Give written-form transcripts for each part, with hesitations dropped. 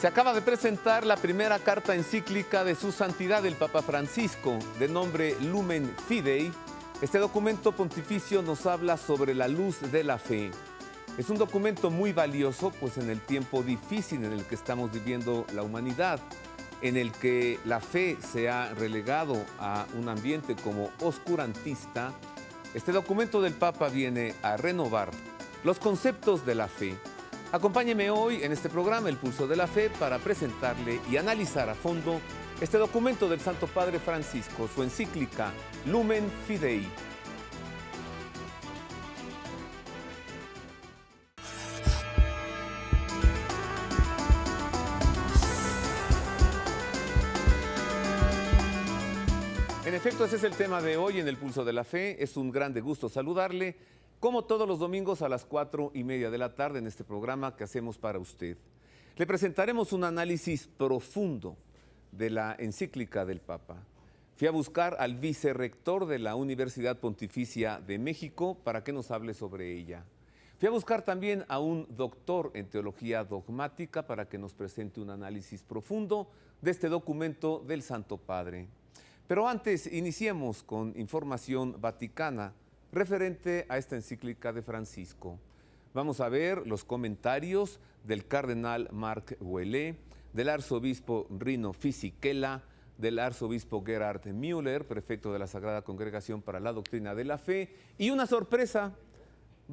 Se acaba de presentar la primera carta encíclica de Su Santidad el Papa Francisco, de nombre Lumen Fidei. Este documento pontificio nos habla sobre la luz de la fe. Es un documento muy valioso, pues en el tiempo difícil en el que estamos viviendo la humanidad, en el que la fe se ha relegado a un ambiente como oscurantista, este documento del Papa viene a renovar los conceptos de la fe. Acompáñeme hoy en este programa El Pulso de la Fe para presentarle y analizar a fondo este documento del Santo Padre Francisco, su encíclica Lumen Fidei. En efecto, ese es el tema de hoy en El Pulso de la Fe. Es un grande gusto saludarle, como todos los domingos a las 4:30 de la tarde en este programa que hacemos para usted. Le presentaremos un análisis profundo de la encíclica del Papa. Fui a buscar al vicerrector de la Universidad Pontificia de México para que nos hable sobre ella. Fui a buscar también a un doctor en teología dogmática para que nos presente un análisis profundo de este documento del Santo Padre. Pero antes, iniciemos con información vaticana referente a esta encíclica de Francisco. Vamos a ver los comentarios del cardenal Marc Ouellet, del arzobispo Rino Fisichella, del arzobispo Gerhard Müller, prefecto de la Sagrada Congregación para la Doctrina de la Fe, y una sorpresa,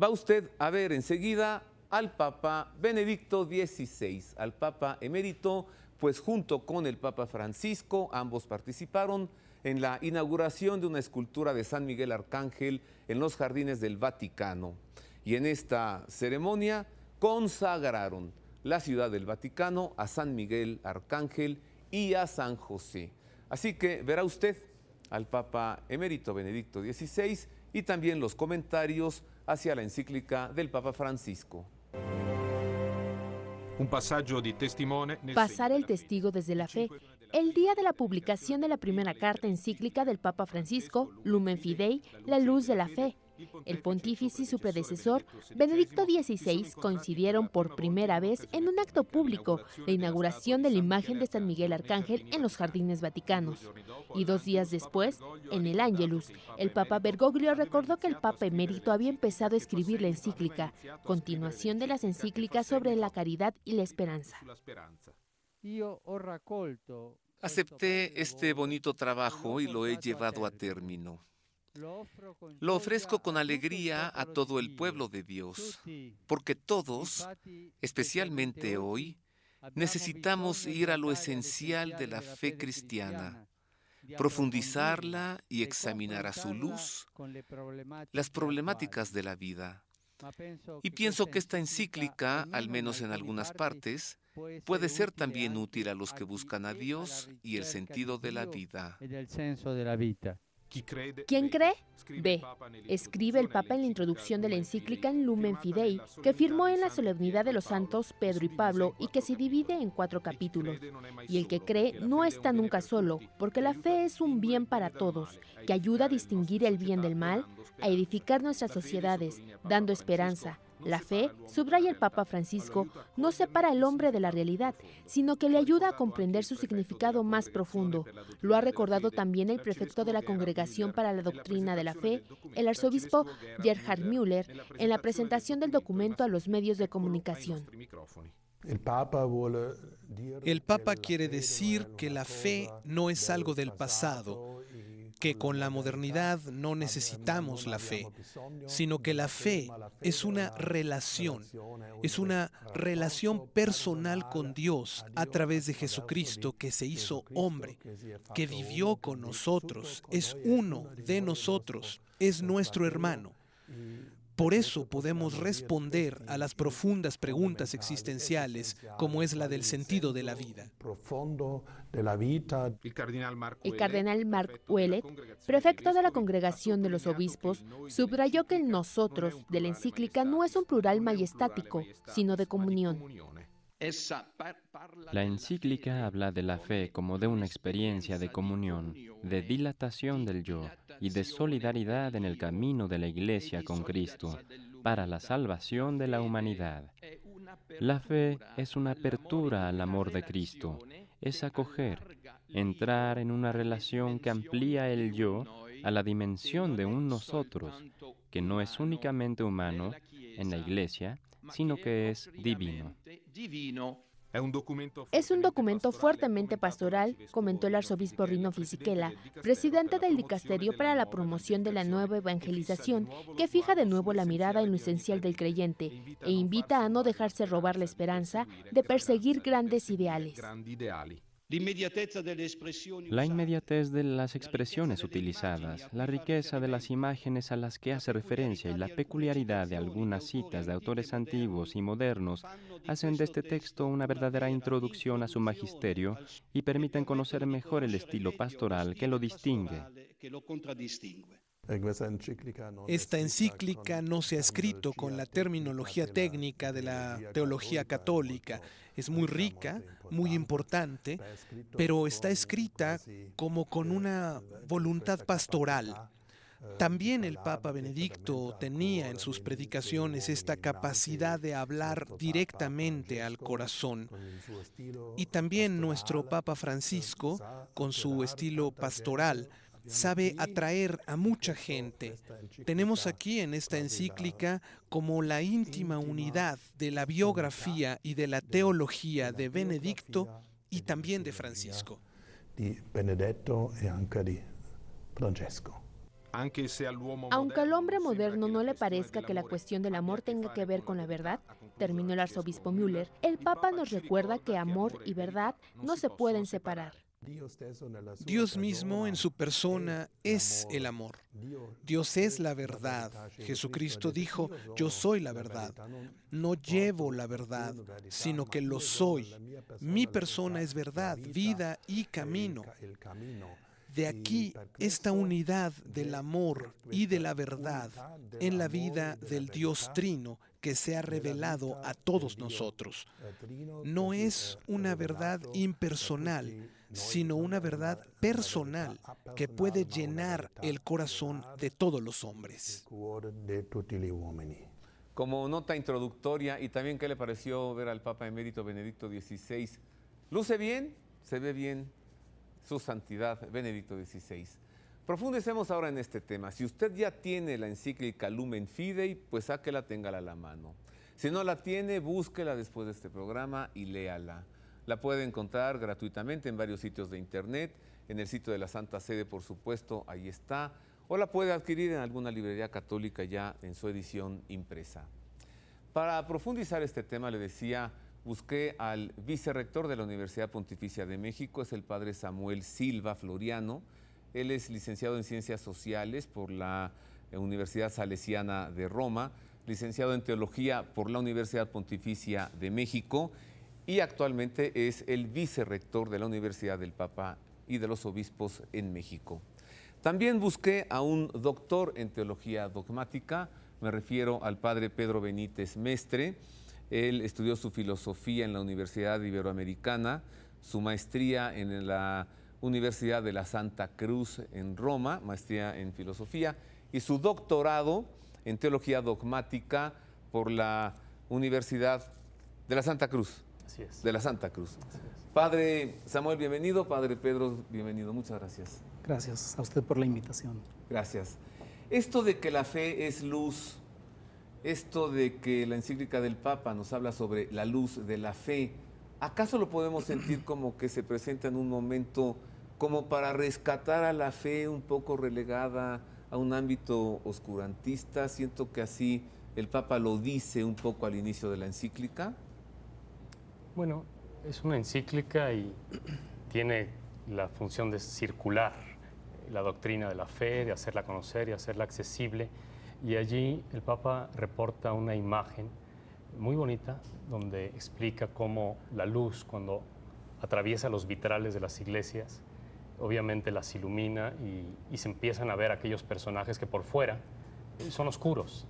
va usted a ver enseguida al Papa Benedicto XVI, al Papa emérito, pues junto con el Papa Francisco, ambos participaron en la inauguración de una escultura de San Miguel Arcángel en los jardines del Vaticano. Y en esta ceremonia consagraron la ciudad del Vaticano a San Miguel Arcángel y a San José. Así que verá usted al Papa emérito Benedicto XVI y también los comentarios hacia la encíclica del Papa Francisco. Pasar el testigo desde la fe. El día de la publicación de la primera carta encíclica del Papa Francisco, Lumen Fidei, la luz de la fe, el pontífice y su predecesor, Benedicto XVI, coincidieron por primera vez en un acto público, la inauguración de la imagen de San Miguel Arcángel en los jardines vaticanos. Y 2 días después, en el Ángelus, el Papa Bergoglio recordó que el Papa emérito había empezado a escribir la encíclica, continuación de las encíclicas sobre la caridad y la esperanza. Acepté este bonito trabajo y lo he llevado a término. Lo ofrezco con alegría a todo el pueblo de Dios, porque todos, especialmente hoy, necesitamos ir a lo esencial de la fe cristiana, profundizarla y examinar a su luz las problemáticas de la vida. Y pienso que esta encíclica, al menos en algunas partes, puede ser también útil a los que buscan a Dios y el sentido de la vida. ¿Quién cree? Ve, escribe el Papa en la introducción de la encíclica en Lumen Fidei, que firmó en la solemnidad de los santos Pedro y Pablo y que se divide en 4 capítulos. Y el que cree no está nunca solo, porque la fe es un bien para todos, que ayuda a distinguir el bien del mal, a edificar nuestras sociedades, dando esperanza. La fe, subraya el Papa Francisco, no separa al hombre de la realidad, sino que le ayuda a comprender su significado más profundo. Lo ha recordado también el prefecto de la Congregación para la Doctrina de la Fe, el arzobispo Gerhard Müller, en la presentación del documento a los medios de comunicación. El Papa quiere decir que la fe no es algo del pasado, que con la modernidad no necesitamos la fe, sino que la fe es una relación personal con Dios a través de Jesucristo que se hizo hombre, que vivió con nosotros, es uno de nosotros, es nuestro hermano. Por eso podemos responder a las profundas preguntas existenciales, como es la del sentido de la vida. El cardenal Marc Ouellet, prefecto de la Congregación de los Obispos, subrayó que el nosotros de la encíclica no es un plural majestático, sino de comunión. La encíclica habla de la fe como de una experiencia de comunión, de dilatación del yo y de solidaridad en el camino de la Iglesia con Cristo para la salvación de la humanidad. La fe es una apertura al amor de Cristo, es acoger, entrar en una relación que amplía el yo a la dimensión de un nosotros, que no es únicamente humano en la Iglesia, sino que es divino. Es un documento fuertemente pastoral, comentó el arzobispo Rino Fisichella, presidente del Dicasterio para la Promoción de la Nueva Evangelización, que fija de nuevo la mirada en lo esencial del creyente e invita a no dejarse robar la esperanza de perseguir grandes ideales. La inmediatez de las expresiones utilizadas, la riqueza de las imágenes a las que hace referencia y la peculiaridad de algunas citas de autores antiguos y modernos hacen de este texto una verdadera introducción a su magisterio y permiten conocer mejor el estilo pastoral que lo distingue. Esta encíclica no se ha escrito con la terminología técnica de la teología católica. Es muy rica, muy importante, pero está escrita como con una voluntad pastoral. También el Papa Benedicto tenía en sus predicaciones esta capacidad de hablar directamente al corazón. Y también nuestro Papa Francisco, con su estilo pastoral, sabe atraer a mucha gente. Tenemos aquí en esta encíclica como la íntima unidad de la biografía y de la teología de Benedicto y también de Francisco. Aunque al hombre moderno no le parezca que la cuestión del amor tenga que ver con la verdad, terminó el arzobispo Müller, el Papa nos recuerda que amor y verdad no se pueden separar. Dios mismo en su persona es el amor. Dios es la verdad. Jesucristo dijo, yo soy la verdad. No llevo la verdad, sino que lo soy. Mi persona es verdad, vida y camino. De aquí esta unidad del amor y de la verdad en la vida del Dios Trino que se ha revelado a todos nosotros. No es una verdad impersonal, sino una verdad personal que puede llenar el corazón de todos los hombres. Como nota introductoria, y también qué le pareció ver al Papa Emérito Benedicto XVI, luce bien, se ve bien su santidad Benedicto XVI. Profundicemos ahora en este tema. Si usted ya tiene la encíclica Lumen Fidei, pues sáquela, téngala a la mano. Si no la tiene, búsquela después de este programa y léala. La puede encontrar gratuitamente en varios sitios de internet, en el sitio de la Santa Sede, por supuesto, ahí está, o la puede adquirir en alguna librería católica ya en su edición impresa. Para profundizar este tema, le decía, busqué al vicerrector de la Universidad Pontificia de México, es el padre Samuel Silva Floriano. Él es licenciado en Ciencias Sociales por la Universidad Salesiana de Roma, licenciado en Teología por la Universidad Pontificia de México y actualmente es el vicerrector de la Universidad del Papa y de los Obispos en México. También busqué a un doctor en Teología Dogmática, me refiero al padre Pedro Benítez Mestre. Él estudió su filosofía en la Universidad Iberoamericana, su maestría en la Universidad de la Santa Cruz en Roma, maestría en filosofía, y su doctorado en Teología Dogmática por la Universidad de la Santa Cruz. Así es. De la Santa Cruz. Padre Samuel, bienvenido. Padre Pedro, bienvenido. Muchas gracias. Gracias a usted por la invitación. Gracias. Esto de que la fe es luz, esto de que la encíclica del Papa nos habla sobre la luz de la fe, ¿acaso lo podemos sentir como que se presenta en un momento como para rescatar a la fe un poco relegada a un ámbito oscurantista? Siento que así el Papa lo dice un poco al inicio de la encíclica. Bueno, es una encíclica y tiene la función de circular la doctrina de la fe, de hacerla conocer y hacerla accesible. Y allí el Papa reporta una imagen muy bonita donde explica cómo la luz, cuando atraviesa los vitrales de las iglesias, obviamente las ilumina y se empiezan a ver aquellos personajes que por fuera son oscuros.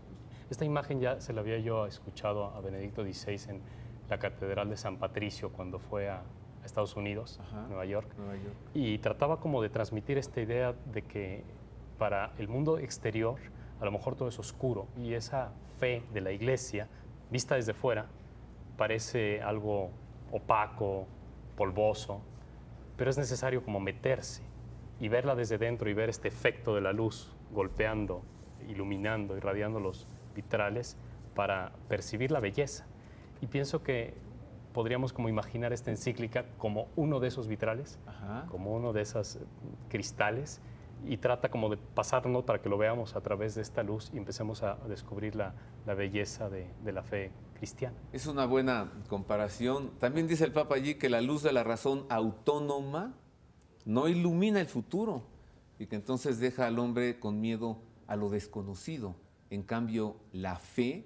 Esta imagen ya se la había yo escuchado a Benedicto XVI en la Catedral de San Patricio cuando fue a Estados Unidos, Nueva York, y trataba como de transmitir esta idea de que para el mundo exterior a lo mejor todo es oscuro y esa fe de la iglesia, vista desde fuera, parece algo opaco, polvoso, pero es necesario como meterse y verla desde dentro y ver este efecto de la luz golpeando, iluminando, irradiando los vitrales para percibir la belleza. Y pienso que podríamos como imaginar esta encíclica como uno de esos vitrales, como uno de esos cristales, y trata como de pasarnos para que lo veamos a través de esta luz y empecemos a descubrir la belleza de la fe cristiana. Es una buena comparación. También dice el Papa allí que la luz de la razón autónoma no ilumina el futuro y que entonces deja al hombre con miedo a lo desconocido. En cambio, la fe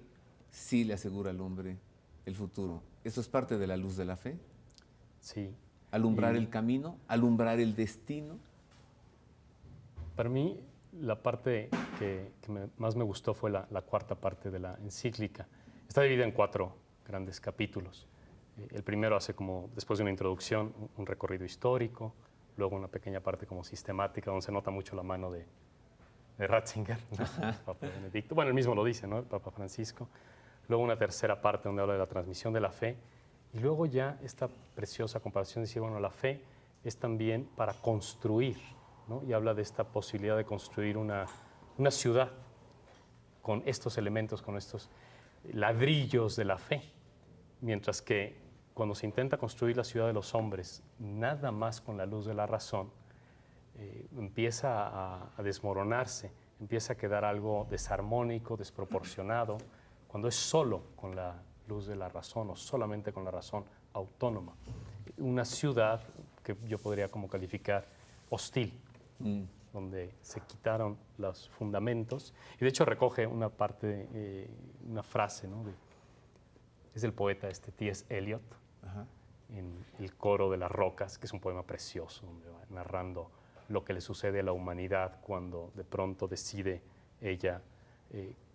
sí le asegura al hombre el futuro. ¿Eso es parte de la luz de la fe? Sí. Alumbrar el camino, alumbrar el destino. Para mí, la parte que más me gustó fue la cuarta parte de la encíclica. Está dividida en 4 grandes capítulos. El primero hace como, después de una introducción, un recorrido histórico, luego una pequeña parte como sistemática, donde se nota mucho la mano de Ratzinger, ¿no? El Papa Benedicto. Bueno, él mismo lo dice, ¿no? El Papa Francisco. Luego una tercera parte donde habla de la transmisión de la fe. Y luego ya esta preciosa comparación de decir, bueno, la fe es también para construir, ¿no? Y habla de esta posibilidad de construir una ciudad con estos elementos, con estos ladrillos de la fe. Mientras que cuando se intenta construir la ciudad de los hombres, nada más con la luz de la razón, empieza a desmoronarse, empieza a quedar algo desarmónico, desproporcionado, cuando es solo con la luz de la razón o solamente con la razón autónoma. Una ciudad que yo podría como calificar hostil, donde se quitaron los fundamentos. Y de hecho recoge una parte, una frase, ¿no? Es del poeta T.S. Eliot, en El coro de las rocas, que es un poema precioso, donde va narrando lo que le sucede a la humanidad cuando de pronto decide ella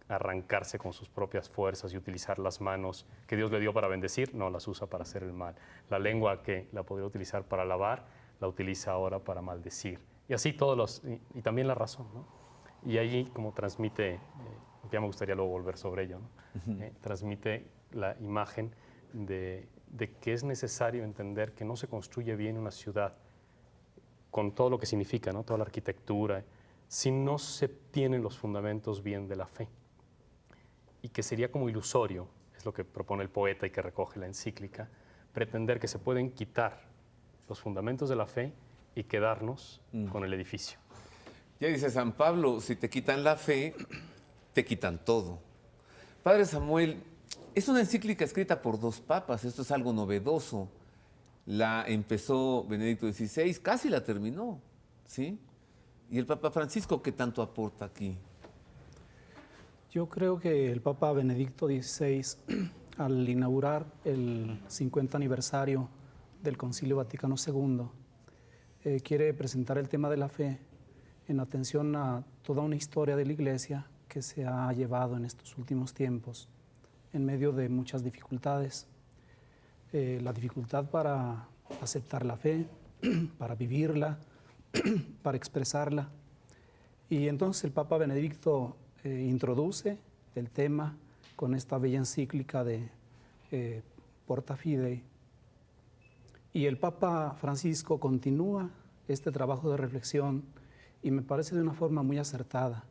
arrancarse con sus propias fuerzas y utilizar las manos que Dios le dio para bendecir, no las usa para hacer el mal. La lengua que la podría utilizar para alabar, la utiliza ahora para maldecir. Y así todos los, y también la razón, ¿no? Y allí como transmite, ya me gustaría luego volver sobre ello, ¿no? Transmite la imagen de que es necesario entender que no se construye bien una ciudad con todo lo que significa, ¿no? Toda la arquitectura, si no se tienen los fundamentos bien de la fe. Y que sería como ilusorio, es lo que propone el poeta y que recoge la encíclica, pretender que se pueden quitar los fundamentos de la fe y quedarnos con el edificio. Ya dice San Pablo, si te quitan la fe, te quitan todo. Padre Samuel, es una encíclica escrita por 2 papas, esto es algo novedoso. La empezó Benedicto XVI, casi la terminó, ¿sí? ¿Y el Papa Francisco qué tanto aporta aquí? Yo creo que el Papa Benedicto XVI, al inaugurar el 50 aniversario del Concilio Vaticano II, quiere presentar el tema de la fe en atención a toda una historia de la Iglesia que se ha llevado en estos últimos tiempos en medio de muchas dificultades. La dificultad para aceptar la fe, para vivirla, para expresarla. Y entonces el Papa Benedicto introduce el tema con esta bella encíclica de Porta Fidei. Y el Papa Francisco continúa este trabajo de reflexión y me parece de una forma muy acertada,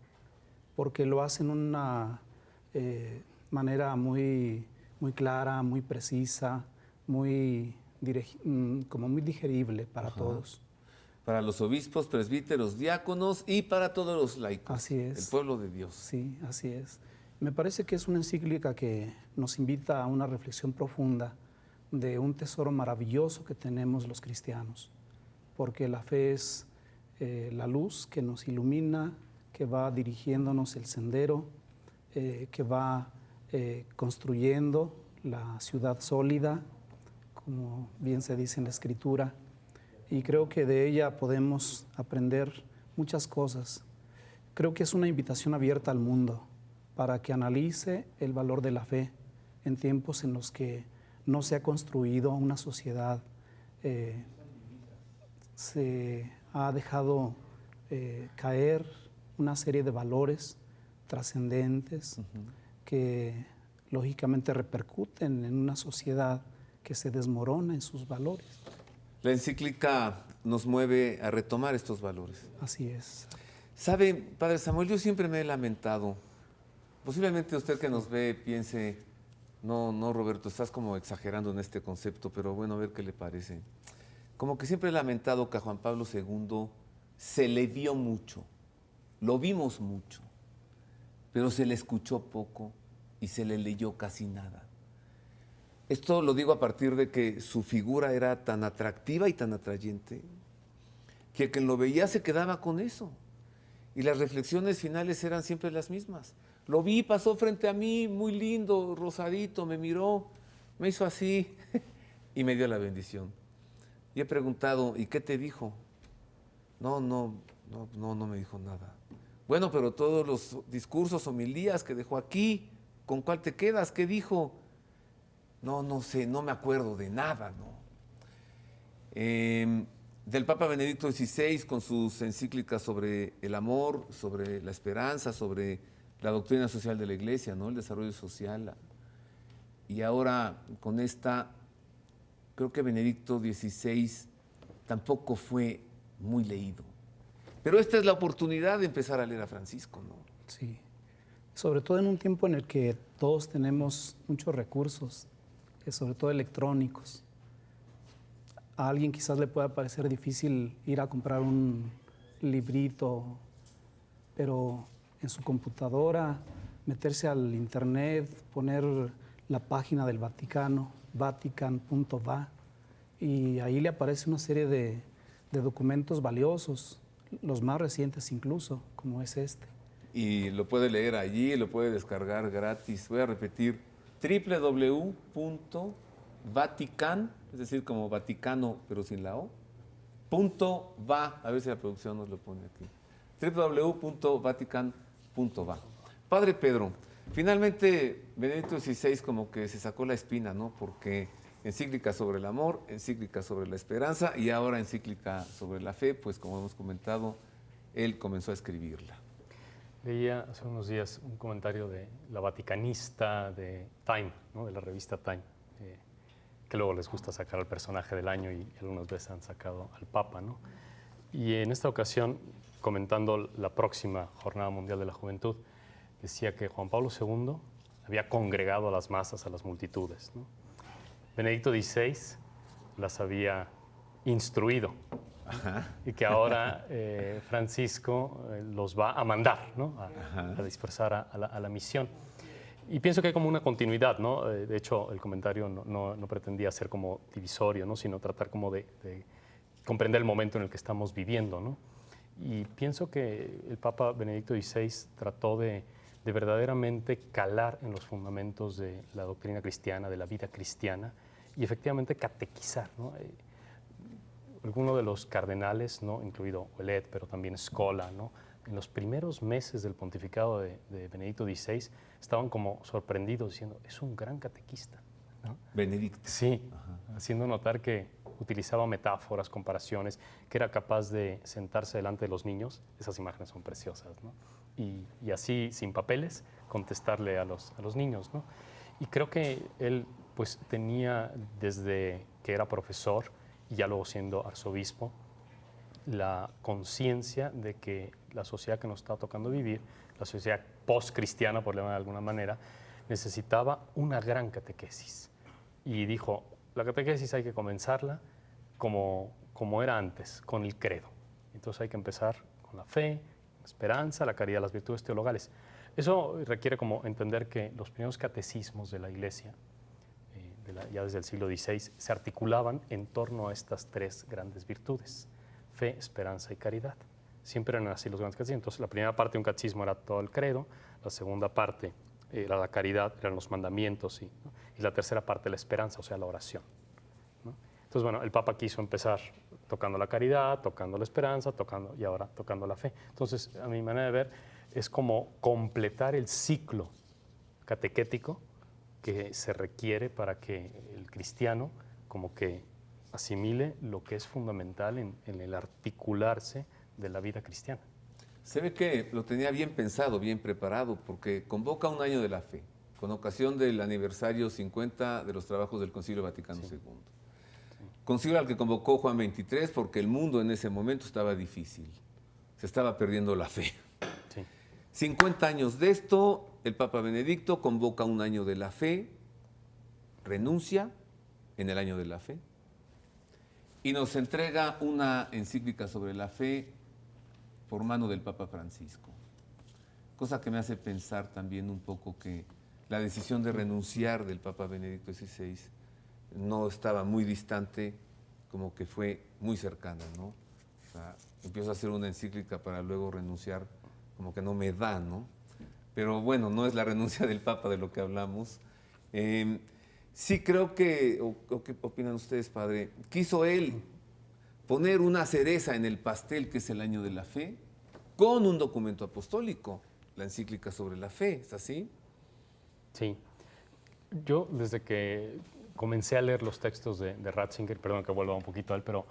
porque lo hace en una manera muy clara, muy precisa, como muy digerible para todos. Para los obispos, presbíteros, diáconos y para todos los laicos. Así es. El pueblo de Dios. Sí, así es. Me parece que es una encíclica que nos invita a una reflexión profunda de un tesoro maravilloso que tenemos los cristianos, porque la fe es la luz que nos ilumina, que va dirigiéndonos el sendero, que va construyendo la ciudad sólida, como bien se dice en la Escritura, y creo que de ella podemos aprender muchas cosas. Creo que es una invitación abierta al mundo para que analice el valor de la fe en tiempos en los que no se ha construido una sociedad, se ha dejado caer una serie de valores trascendentes que lógicamente repercuten en una sociedad que se desmorona en sus valores. La encíclica nos mueve a retomar estos valores. Así es. ¿Sabe, Padre Samuel? Yo siempre me he lamentado. Posiblemente usted que nos ve piense, no, Roberto, estás como exagerando en este concepto, pero bueno, a ver qué le parece. Como que siempre he lamentado que a Juan Pablo II se le vio mucho, lo vimos mucho, pero se le escuchó poco y se le leyó casi nada. Esto lo digo a partir de que su figura era tan atractiva y tan atrayente que quien lo veía se quedaba con eso. Y las reflexiones finales eran siempre las mismas. Lo vi, pasó frente a mí, muy lindo, rosadito, me miró, me hizo así y me dio la bendición. Y he preguntado, ¿y qué te dijo? No me dijo nada. Bueno, pero todos los discursos, homilías que dejó aquí, ¿con cuál te quedas? ¿Qué dijo? No sé, no me acuerdo de nada, ¿no? Del Papa Benedicto XVI, con sus encíclicas sobre el amor, sobre la esperanza, sobre la doctrina social de la Iglesia, ¿no? El desarrollo social. Y ahora con esta, creo que Benedicto XVI tampoco fue muy leído. Pero esta es la oportunidad de empezar a leer a Francisco, ¿no? Sí, sobre todo en un tiempo en el que todos tenemos muchos recursos, sobre todo electrónicos. A alguien quizás le pueda parecer difícil ir a comprar un librito, pero en su computadora, meterse al internet, poner la página del Vaticano, vatican.va, y ahí le aparece una serie de documentos valiosos, los más recientes incluso, como es este. Y lo puede leer allí, lo puede descargar gratis. Voy a repetir, www.vatican, es decir, como Vaticano, pero sin la O, .va, a ver si la producción nos lo pone aquí, www.vatican.va. Padre Pedro, finalmente Benedicto XVI como que se sacó la espina, ¿no? Porque encíclica sobre el amor, encíclica sobre la esperanza y ahora encíclica sobre la fe, pues como hemos comentado, él comenzó a escribirla. Leía hace unos días un comentario de la vaticanista de Time, ¿no? De la revista Time, que luego les gusta sacar al personaje del año y algunas veces han sacado al Papa, ¿no? Y en esta ocasión, comentando la próxima Jornada Mundial de la Juventud, decía que Juan Pablo II había congregado a las masas, a las multitudes, ¿no? Benedicto XVI las había instruido. Ajá. Y que ahora Francisco los va a mandar, ¿no? a dispersar a la misión. Y pienso que hay como una continuidad, ¿no? De hecho, el comentario no pretendía ser como divisorio, ¿no? Sino tratar como de comprender el momento en el que estamos viviendo, ¿no? Y pienso que el Papa Benedicto XVI trató de verdaderamente calar en los fundamentos de la doctrina cristiana, de la vida cristiana, y efectivamente catequizar, ¿no? Algunos de los cardenales, ¿no? Incluido Ouellet, pero también Scola, ¿no? En los primeros meses del pontificado de Benedicto XVI estaban como sorprendidos diciendo, es un gran catequista, ¿no? Benedicto. Sí, haciendo notar que utilizaba metáforas, comparaciones, que era capaz de sentarse delante de los niños, esas imágenes son preciosas, ¿no? Y así, sin papeles, contestarle a los niños, ¿no? Y creo que él pues tenía, desde que era profesor, y ya luego siendo arzobispo, la conciencia de que la sociedad que nos está tocando vivir, la sociedad post-cristiana, por llamarla de alguna manera, necesitaba una gran catequesis. Y dijo, la catequesis hay que comenzarla como era antes, con el credo. Entonces hay que empezar con la fe, la esperanza, la caridad, las virtudes teologales. Eso requiere como entender que los primeros catecismos de la Iglesia, ya desde el siglo XVI, se articulaban en torno a estas tres grandes virtudes, fe, esperanza y caridad. Siempre eran así los grandes catecismos. Entonces, la primera parte de un catecismo era todo el credo, la segunda parte era la caridad, eran los mandamientos, ¿no? Y la tercera parte la esperanza, o sea, la oración, ¿no? Entonces, bueno, el Papa quiso empezar tocando la caridad, tocando la esperanza, y ahora tocando la fe. Entonces, a mi manera de ver, es como completar el ciclo catequético que se requiere para que el cristiano como que asimile lo que es fundamental en el articularse de la vida cristiana. Se ve que lo tenía bien pensado, bien preparado, porque convoca un año de la fe. con ocasión del aniversario 50 de los trabajos del Concilio Vaticano II. Concilio al que convocó Juan XXIII porque el mundo en ese momento estaba difícil, se estaba perdiendo la fe. Sí. 50 años de esto, el Papa Benedicto convoca un año de la fe, renuncia en el año de la fe y nos entrega una encíclica sobre la fe por mano del Papa Francisco. Cosa que me hace pensar también un poco que la decisión de renunciar del Papa Benedicto XVI no estaba muy distante, como que fue muy cercana, ¿no? O sea, empiezo a hacer una encíclica para luego renunciar, como que no me da, ¿no? Pero bueno, no es la renuncia del Papa de lo que hablamos. Sí creo que, o ¿qué opinan ustedes, padre? Quiso él poner una cereza en el pastel, que es el año de la fe, con un documento apostólico, la encíclica sobre la fe, ¿es así? Sí. Yo, desde que comencé a leer los textos de Ratzinger, perdón que vuelva un poquito a él, pero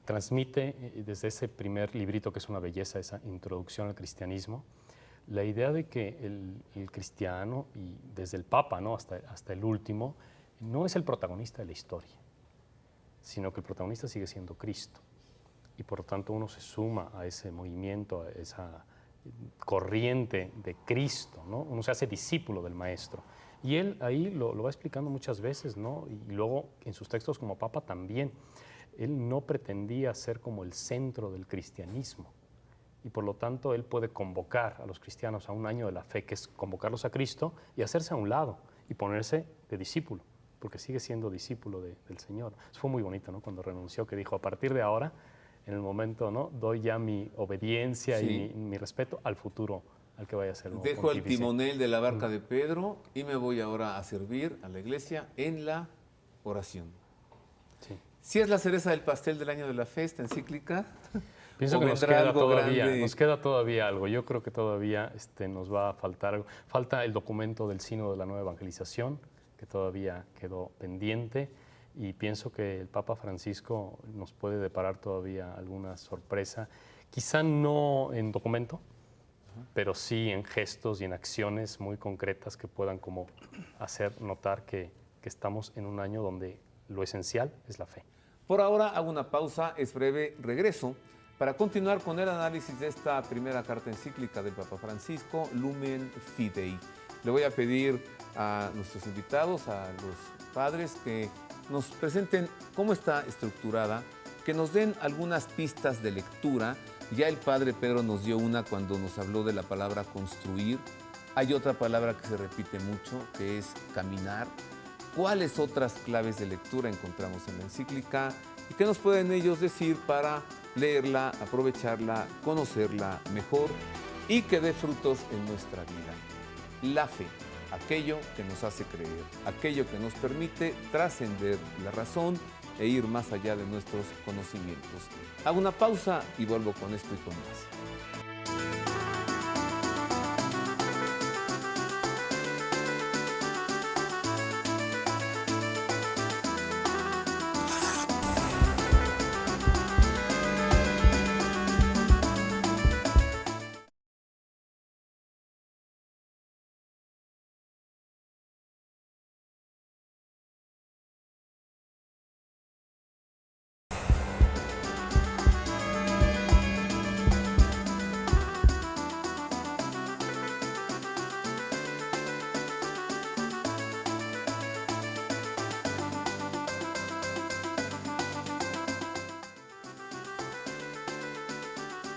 transmite desde ese primer librito, que es una belleza, esa introducción al cristianismo, la idea de que el cristiano, y desde el Papa, ¿no?, hasta el último, no es el protagonista de la historia, sino que el protagonista sigue siendo Cristo. Y por lo tanto uno se suma a ese movimiento, a esa corriente de Cristo, ¿no? Uno se hace discípulo del Maestro. Y él ahí lo va explicando muchas veces, ¿no? Y luego en sus textos como Papa también. Él no pretendía ser como el centro del cristianismo. Y por lo tanto él puede convocar a los cristianos a un año de la fe, que es convocarlos a Cristo y hacerse a un lado y ponerse de discípulo, porque sigue siendo discípulo del Señor. Eso fue muy bonito, ¿no? Cuando renunció, que dijo, a partir de ahora, en el momento, ¿no?, doy ya mi obediencia y mi respeto al futuro, al que vaya a ser. Dejo el timonel de la barca de Pedro y me voy ahora a servir a la iglesia en la oración. Sí. ¿Sí es la cereza del pastel del año de la fe, esta encíclica? Pienso que nos queda todavía algo. Yo creo que todavía nos va a faltar algo. Falta el documento del Sínodo de la Nueva Evangelización, que todavía quedó pendiente, y pienso que el Papa Francisco nos puede deparar todavía alguna sorpresa, quizá no en documento, pero sí en gestos y en acciones muy concretas que puedan como hacer notar que estamos en un año donde lo esencial es la fe. Por ahora hago una pausa, es breve, regreso para continuar con el análisis de esta primera carta encíclica del Papa Francisco, Lumen Fidei. Le voy a pedir a nuestros invitados, a los padres, que nos presenten cómo está estructurada, que nos den algunas pistas de lectura. Ya el padre Pedro nos dio una cuando nos habló de la palabra construir. Hay otra palabra que se repite mucho, que es caminar. ¿Cuáles otras claves de lectura encontramos en la encíclica? ¿Y qué nos pueden ellos decir para leerla, aprovecharla, conocerla mejor y que dé frutos en nuestra vida? La fe, aquello que nos hace creer, aquello que nos permite trascender la razón e ir más allá de nuestros conocimientos. Hago una pausa y vuelvo con esto y con más.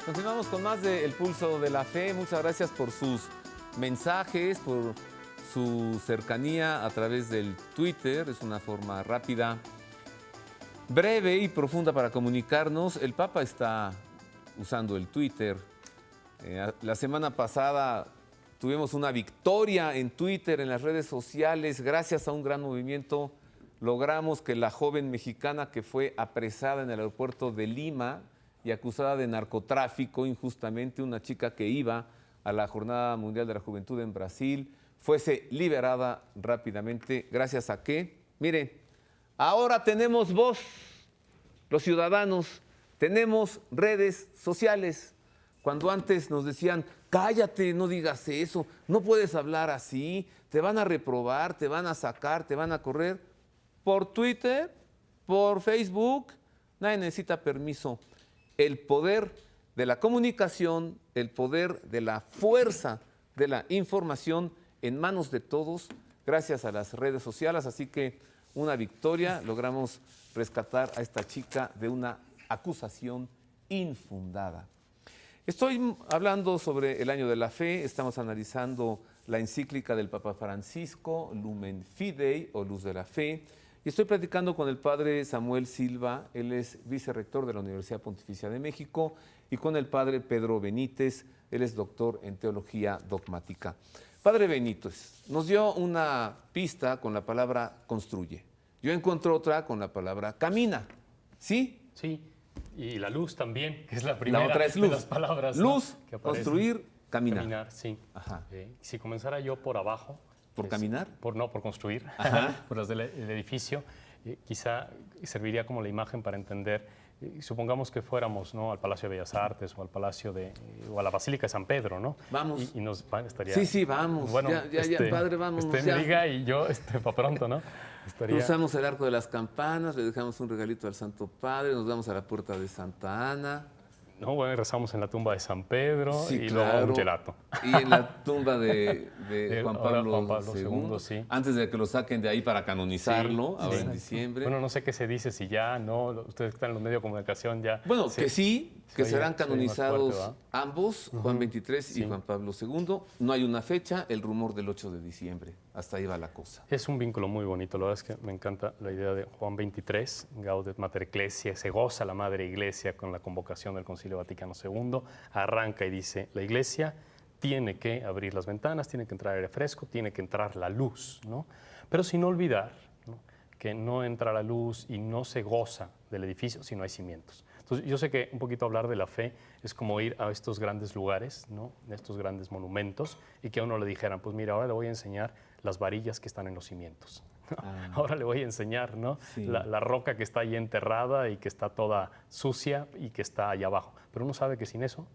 Continuamos con más de El Pulso de la Fe. Muchas gracias por sus mensajes, por su cercanía a través del Twitter. Es una forma rápida, breve y profunda para comunicarnos. El Papa está usando el Twitter. La semana pasada tuvimos una victoria en Twitter, en las redes sociales. Gracias a un gran movimiento logramos que la joven mexicana que fue apresada en el aeropuerto de Lima y acusada de narcotráfico injustamente, una chica que iba a la Jornada Mundial de la Juventud en Brasil, fuese liberada rápidamente. ¿Gracias a qué? Mire, ahora tenemos voz, los ciudadanos, tenemos redes sociales. Cuando antes nos decían, cállate, no digas eso, no puedes hablar así, te van a reprobar, te van a sacar, te van a correr por Twitter, por Facebook. Nadie necesita permiso. El poder de la comunicación, el poder de la fuerza de la información en manos de todos, gracias a las redes sociales. Así que una victoria, logramos rescatar a esta chica de una acusación infundada. Estoy hablando sobre el Año de la Fe, estamos analizando la encíclica del Papa Francisco, Lumen Fidei, o Luz de la Fe, y estoy platicando con el padre Samuel Silva, él es vicerrector de la Universidad Pontificia de México, y con el padre Pedro Benítez, él es doctor en teología dogmática. Padre Benítez, nos dio una pista con la palabra construye. Yo encontré otra con la palabra camina, ¿sí? Sí, y la luz también, que es la primera la otra es luz. de las palabras. Luz, ¿no? que aparecen. construir, caminar. Caminar, sí. Ajá. Si comenzara yo por abajo. ¿Por caminar? Por construir, por las del edificio, quizá serviría como la imagen para entender. Supongamos que fuéramos, ¿no?, al Palacio de Bellas Artes o al Palacio o a la Basílica de San Pedro, ¿no? Vamos. Y nos estaría. Sí, vamos. Bueno, ya, padre, vamos. Me diga y yo, para pronto, ¿no? Cruzamos el Arco de las Campanas, le dejamos un regalito al Santo Padre, nos vamos a la puerta de Santa Ana. No, bueno, rezamos en la tumba de San Pedro sí, y claro. luego un gelato. Y en la tumba de Juan Pablo II, sí. Antes de que lo saquen de ahí para canonizarlo, sí, ahora sí. en diciembre. Bueno, no sé qué se dice, si ya, no, ustedes que están en los medios de comunicación ya. Bueno, que sí, que serán canonizados fuerte, ambos, Juan XXIII y Juan Pablo II. No hay una fecha, el rumor del 8 de diciembre. Hasta ahí va la cosa. Es un vínculo muy bonito, la verdad es que me encanta la idea de Juan XXIII, Gaudet Mater Ecclesiae, se goza la Madre Iglesia con la convocación del Concilio Vaticano II, arranca y dice, la Iglesia tiene que abrir las ventanas, tiene que entrar aire fresco, tiene que entrar la luz, ¿no? Pero sin olvidar, ¿no?, que no entra la luz y no se goza del edificio si no hay cimientos. Entonces, yo sé que un poquito hablar de la fe es como ir a estos grandes lugares, ¿no?, estos grandes monumentos, y que a uno le dijeran, pues mira, ahora le voy a enseñar las varillas que están en los cimientos. Ahora le voy a enseñar, ¿no?, sí, la roca que está ahí enterrada y que está toda sucia y que está allá abajo. Pero uno sabe que sin eso,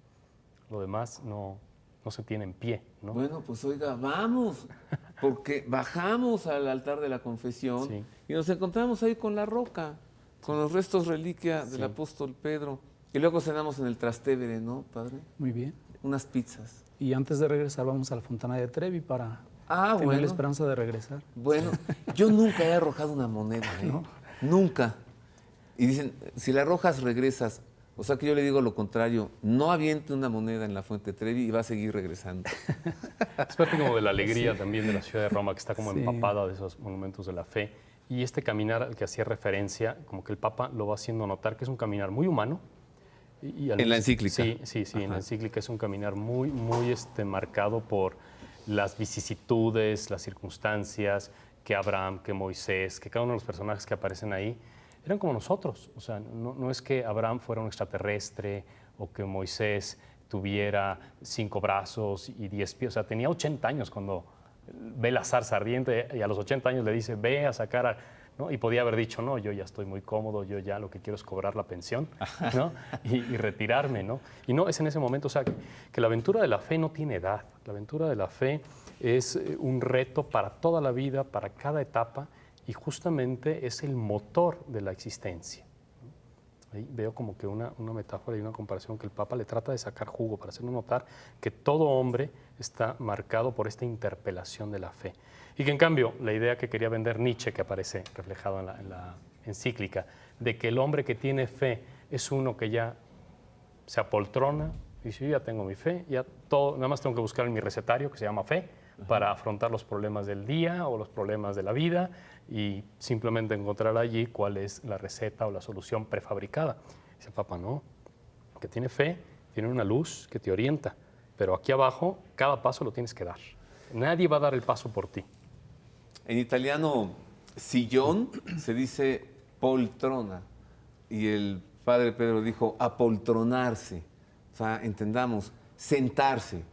lo demás no se tiene en pie, ¿no? Bueno, pues oiga, vamos, porque bajamos al altar de la confesión Sí. y nos encontramos ahí con la roca, con los restos reliquia del apóstol Pedro. Y luego cenamos en el Trastevere, ¿no, padre? Muy bien. Unas pizzas. Y antes de regresar vamos a la Fontana de Trevi para tener bueno. la esperanza de regresar. Bueno, yo nunca he arrojado una moneda, ¿eh? ¿No? Nunca. Y dicen, si la arrojas, regresas. O sea que yo le digo lo contrario, no aviente una moneda en la Fuente Trevi y va a seguir regresando. Es parte como de la alegría también de la ciudad de Roma, que está como empapada de esos monumentos de la fe. Y este caminar al que hacía referencia, como que el Papa lo va haciendo notar que es un caminar muy humano. En la encíclica. Sí, en la encíclica es un caminar muy marcado por las vicisitudes, las circunstancias, que Abraham, que Moisés, que cada uno de los personajes que aparecen ahí eran como nosotros. O sea, no es que Abraham fuera un extraterrestre o que Moisés tuviera 5 brazos y 10 pies. O sea, tenía 80 años cuando ve la zarza ardiente y a los 80 años le dice, ve a sacar, ¿no? Y podía haber dicho, no, yo ya estoy muy cómodo, yo ya lo que quiero es cobrar la pensión, ¿no? y retirarme, ¿no? Y no, es en ese momento, o sea, que la aventura de la fe no tiene edad. La aventura de la fe es un reto para toda la vida, para cada etapa, y justamente es el motor de la existencia. Ahí veo como que una metáfora y una comparación que el Papa le trata de sacar jugo para hacernos notar que todo hombre está marcado por esta interpelación de la fe. Y que en cambio la idea que quería vender Nietzsche, que aparece reflejado en la encíclica, de que el hombre que tiene fe es uno que ya se apoltrona y dice, yo ya tengo mi fe, ya todo, nada más tengo que buscar en mi recetario que se llama fe, para afrontar los problemas del día o los problemas de la vida y simplemente encontrar allí cuál es la receta o la solución prefabricada. Dice el Papa, no, que tiene fe, tiene una luz que te orienta, pero aquí abajo cada paso lo tienes que dar. Nadie va a dar el paso por ti. En italiano, sillón se dice poltrona y el padre Pedro dijo apoltronarse. O sea, entendamos, sentarse.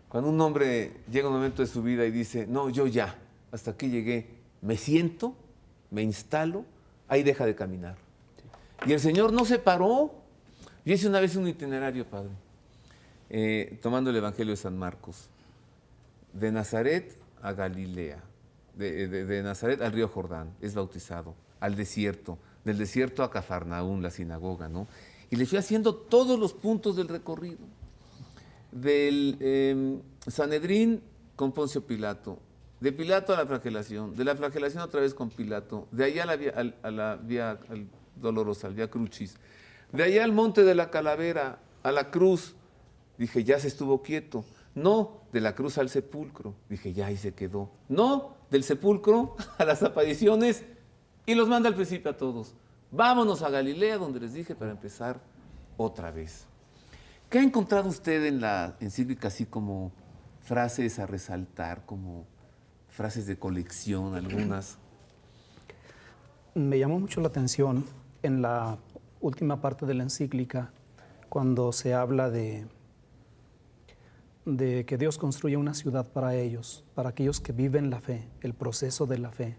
Cuando un hombre llega a un momento de su vida y dice, no, yo ya, hasta aquí llegué, me siento, me instalo, ahí deja de caminar. Sí. Y el Señor no se paró. Yo hice una vez un itinerario, padre, tomando el Evangelio de San Marcos, de Nazaret a Galilea, de Nazaret al río Jordán, es bautizado, al desierto, del desierto a Cafarnaún, la sinagoga, ¿no? Y le fui haciendo todos los puntos del recorrido. Del Sanedrín con Poncio Pilato, de Pilato a la flagelación, de la flagelación otra vez con Pilato, de allá a la vía dolorosa, al Vía Crucis, de allá al monte de la calavera, a la cruz. Dije, ya se estuvo quieto. No, de la cruz al sepulcro. Dije, ya ahí se quedó. No, del sepulcro a las apariciones, y los manda al principio a todos. Vámonos a Galilea, donde les dije, para empezar otra vez. ¿Qué ha encontrado usted en la encíclica así como frases a resaltar, como frases de colección, algunas? Me llamó mucho la atención en la última parte de la encíclica, cuando se habla de que Dios construye una ciudad para ellos, para aquellos que viven la fe, el proceso de la fe.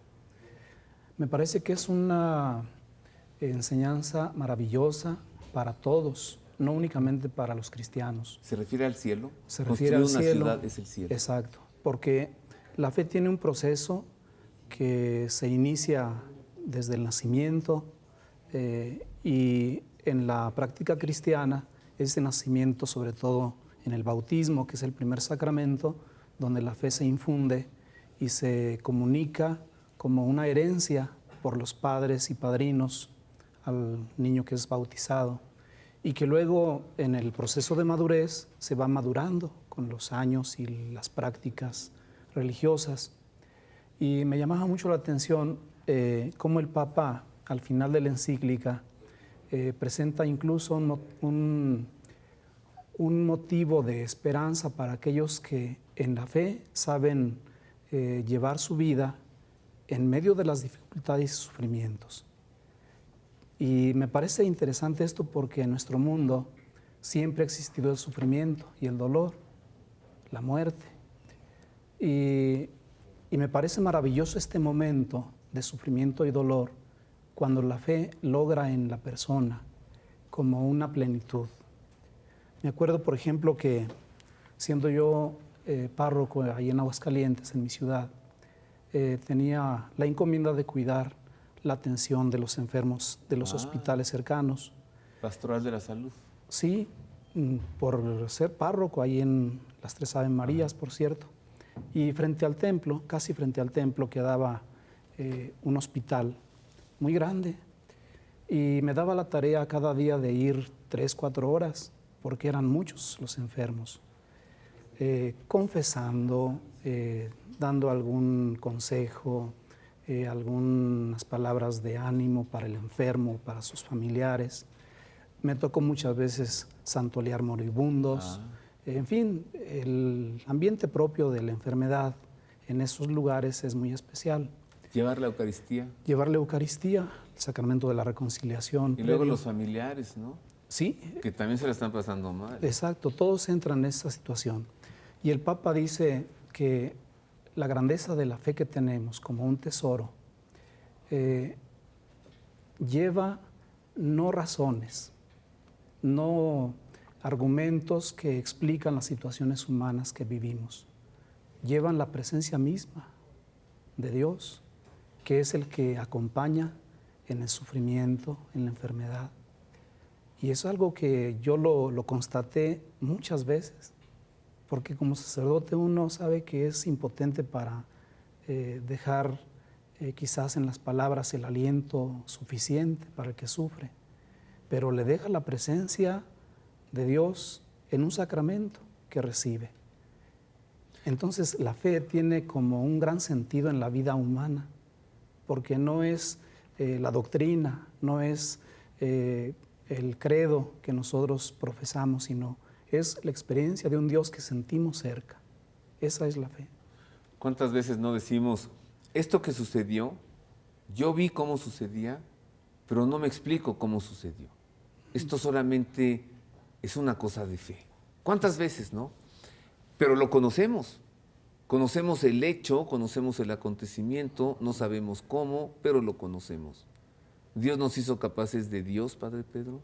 Me parece que es una enseñanza maravillosa para todos, no únicamente para los cristianos. ¿Se refiere al cielo? Se refiere al cielo. Construir una ciudad es el cielo. Exacto, porque la fe tiene un proceso que se inicia desde el nacimiento y en la práctica cristiana ese nacimiento, sobre todo en el bautismo, que es el primer sacramento, donde la fe se infunde y se comunica como una herencia por los padres y padrinos al niño que es bautizado, y que luego en el proceso de madurez se va madurando con los años y las prácticas religiosas. Y me llamaba mucho la atención cómo el Papa al final de la encíclica presenta incluso un motivo de esperanza para aquellos que en la fe saben llevar su vida en medio de las dificultades y sufrimientos. Y me parece interesante esto porque en nuestro mundo siempre ha existido el sufrimiento y el dolor, la muerte. Y me parece maravilloso este momento de sufrimiento y dolor cuando la fe logra en la persona como una plenitud. Me acuerdo, por ejemplo, que siendo yo párroco ahí en Aguascalientes, en mi ciudad, tenía la encomienda de cuidar la atención de los enfermos de los hospitales cercanos. Pastoral de la Salud. Sí, por ser párroco ahí en las Tres Ave Marías, por cierto. Y frente al templo, casi frente al templo, quedaba un hospital muy grande. Y me daba la tarea cada día de ir 3, 4 horas, porque eran muchos los enfermos, confesando, dando algún consejo, algunas palabras de ánimo para el enfermo, para sus familiares. Me tocó muchas veces santolear moribundos. En fin, el ambiente propio de la enfermedad en esos lugares es muy especial. Llevar la Eucaristía. Llevar la Eucaristía, el sacramento de la reconciliación. Y luego los familiares, ¿no? Sí. Que también se la están pasando mal. Exacto, todos entran en esa situación. Y el Papa dice que la grandeza de la fe que tenemos como un tesoro lleva no razones, no argumentos que explican las situaciones humanas que vivimos, llevan la presencia misma de Dios, que es el que acompaña en el sufrimiento, en la enfermedad. Y es algo que yo lo constaté muchas veces, porque como sacerdote uno sabe que es impotente para dejar quizás en las palabras el aliento suficiente para el que sufre, pero le deja la presencia de Dios en un sacramento que recibe. Entonces la fe tiene como un gran sentido en la vida humana, porque no es la doctrina, no es el credo que nosotros profesamos, sino es la experiencia de un Dios que sentimos cerca. Esa es la fe. ¿Cuántas veces no decimos, esto que sucedió, yo vi cómo sucedía, pero no me explico cómo sucedió? Esto solamente es una cosa de fe. ¿Cuántas veces, no? Pero lo conocemos. Conocemos el hecho, conocemos el acontecimiento, no sabemos cómo, pero lo conocemos. Dios nos hizo capaces de Dios, Padre Pedro.